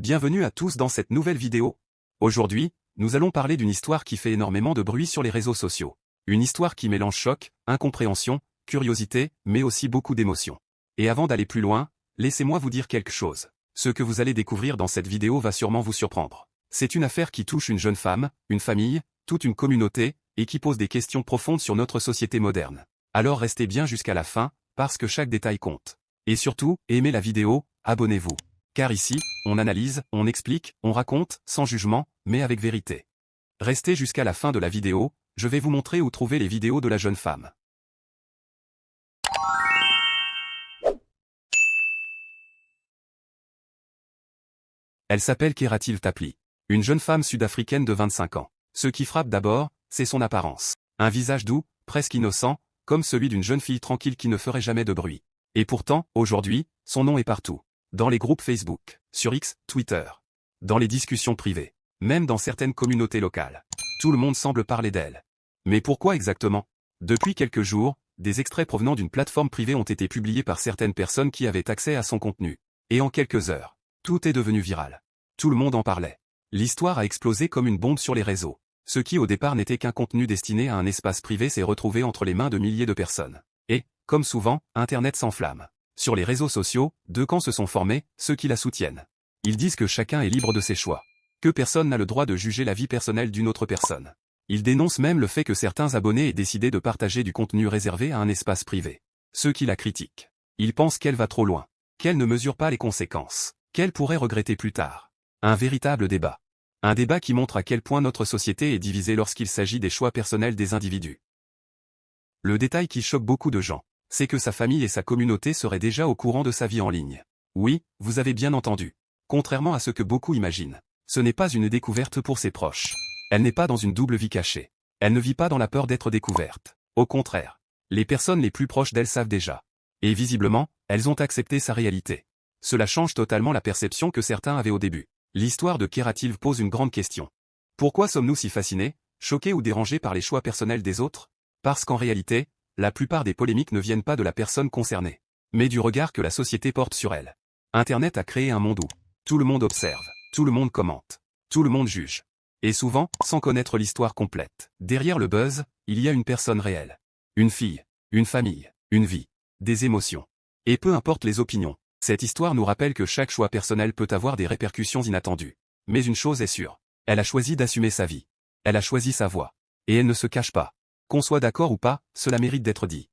Bienvenue à tous dans cette nouvelle vidéo. Aujourd'hui, nous allons parler d'une histoire qui fait énormément de bruit sur les réseaux sociaux. Une histoire qui mélange choc, incompréhension, curiosité, mais aussi beaucoup d'émotions. Et avant d'aller plus loin, laissez-moi vous dire quelque chose. Ce que vous allez découvrir dans cette vidéo va sûrement vous surprendre. C'est une affaire qui touche une jeune femme, une famille, toute une communauté, et qui pose des questions profondes sur notre société moderne. Alors restez bien jusqu'à la fin, parce que chaque détail compte. Et surtout, aimez la vidéo, abonnez-vous. Car ici, on analyse, on explique, on raconte, sans jugement, mais avec vérité. Restez jusqu'à la fin de la vidéo, je vais vous montrer où trouver les vidéos de la jeune femme. Elle s'appelle Keratil Tapley. Une jeune femme sud-africaine de 25 ans. Ce qui frappe d'abord, c'est son apparence. Un visage doux, presque innocent, comme celui d'une jeune fille tranquille qui ne ferait jamais de bruit. Et pourtant, aujourd'hui, son nom est partout. Dans les groupes Facebook, sur X, Twitter. Dans les discussions privées. Même dans certaines communautés locales. Tout le monde semble parler d'elle. Mais pourquoi exactement? Depuis quelques jours, des extraits provenant d'une plateforme privée ont été publiés par certaines personnes qui avaient accès à son contenu. Et en quelques heures, tout est devenu viral. Tout le monde en parlait. L'histoire a explosé comme une bombe sur les réseaux. Ce qui au départ n'était qu'un contenu destiné à un espace privé s'est retrouvé entre les mains de milliers de personnes. Et, comme souvent, Internet s'enflamme. Sur les réseaux sociaux, deux camps se sont formés, ceux qui la soutiennent. Ils disent que chacun est libre de ses choix. Que personne n'a le droit de juger la vie personnelle d'une autre personne. Ils dénoncent même le fait que certains abonnés aient décidé de partager du contenu réservé à un espace privé. Ceux qui la critiquent. Ils pensent qu'elle va trop loin. Qu'elle ne mesure pas les conséquences. Qu'elle pourrait regretter plus tard. Un véritable débat. Un débat qui montre à quel point notre société est divisée lorsqu'il s'agit des choix personnels des individus. Le détail qui choque beaucoup de gens, c'est que sa famille et sa communauté seraient déjà au courant de sa vie en ligne. Oui, vous avez bien entendu. Contrairement à ce que beaucoup imaginent, ce n'est pas une découverte pour ses proches. Elle n'est pas dans une double vie cachée. Elle ne vit pas dans la peur d'être découverte. Au contraire, les personnes les plus proches d'elle savent déjà. Et visiblement, elles ont accepté sa réalité. Cela change totalement la perception que certains avaient au début. L'histoire de Keratil pose une grande question. Pourquoi sommes-nous si fascinés, choqués ou dérangés par les choix personnels des autres? Parce qu'en réalité, la plupart des polémiques ne viennent pas de la personne concernée, mais du regard que la société porte sur elle. Internet a créé un monde où tout le monde observe, tout le monde commente, tout le monde juge. Et souvent, sans connaître l'histoire complète. Derrière le buzz, il y a une personne réelle. Une fille, une famille, une vie, des émotions. Et peu importe les opinions. Cette histoire nous rappelle que chaque choix personnel peut avoir des répercussions inattendues. Mais une chose est sûre. Elle a choisi d'assumer sa vie. Elle a choisi sa voie. Et elle ne se cache pas. Qu'on soit d'accord ou pas, cela mérite d'être dit.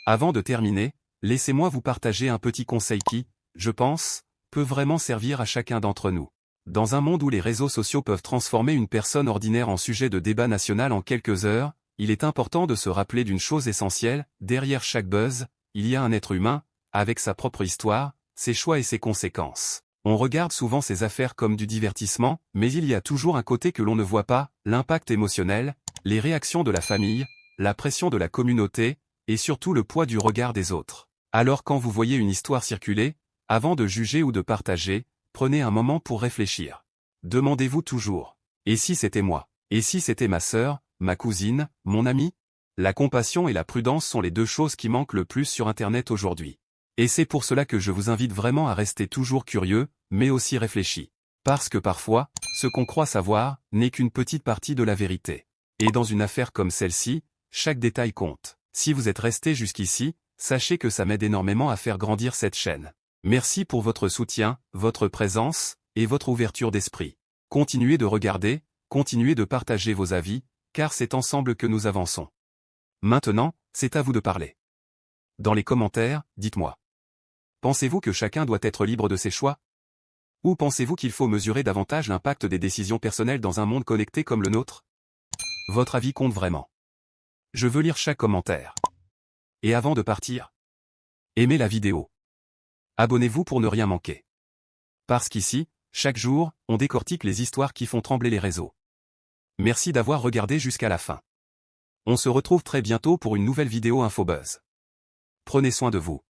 Avant de terminer, laissez-moi vous partager un petit conseil qui, je pense, peut vraiment servir à chacun d'entre nous. Dans un monde où les réseaux sociaux peuvent transformer une personne ordinaire en sujet de débat national en quelques heures, il est important de se rappeler d'une chose essentielle, derrière chaque buzz, il y a un être humain, avec sa propre histoire, ses choix et ses conséquences. On regarde souvent ces affaires comme du divertissement, mais il y a toujours un côté que l'on ne voit pas, l'impact émotionnel, les réactions de la famille, la pression de la communauté, et surtout le poids du regard des autres. Alors quand vous voyez une histoire circuler, avant de juger ou de partager, prenez un moment pour réfléchir. Demandez-vous toujours, et si c'était moi? Et si c'était ma sœur, ma cousine, mon ami? La compassion et la prudence sont les deux choses qui manquent le plus sur Internet aujourd'hui. Et c'est pour cela que je vous invite vraiment à rester toujours curieux, mais aussi réfléchi. Parce que parfois, ce qu'on croit savoir, n'est qu'une petite partie de la vérité. Et dans une affaire comme celle-ci, chaque détail compte. Si vous êtes resté jusqu'ici, sachez que ça m'aide énormément à faire grandir cette chaîne. Merci pour votre soutien, votre présence, et votre ouverture d'esprit. Continuez de regarder, continuez de partager vos avis, car c'est ensemble que nous avançons. Maintenant, c'est à vous de parler. Dans les commentaires, dites-moi. Pensez-vous que chacun doit être libre de ses choix? Ou pensez-vous qu'il faut mesurer davantage l'impact des décisions personnelles dans un monde connecté comme le nôtre? Votre avis compte vraiment. Je veux lire chaque commentaire. Et avant de partir, aimez la vidéo. Abonnez-vous pour ne rien manquer. Parce qu'ici, chaque jour, on décortique les histoires qui font trembler les réseaux. Merci d'avoir regardé jusqu'à la fin. On se retrouve très bientôt pour une nouvelle vidéo InfoBuzz. Prenez soin de vous.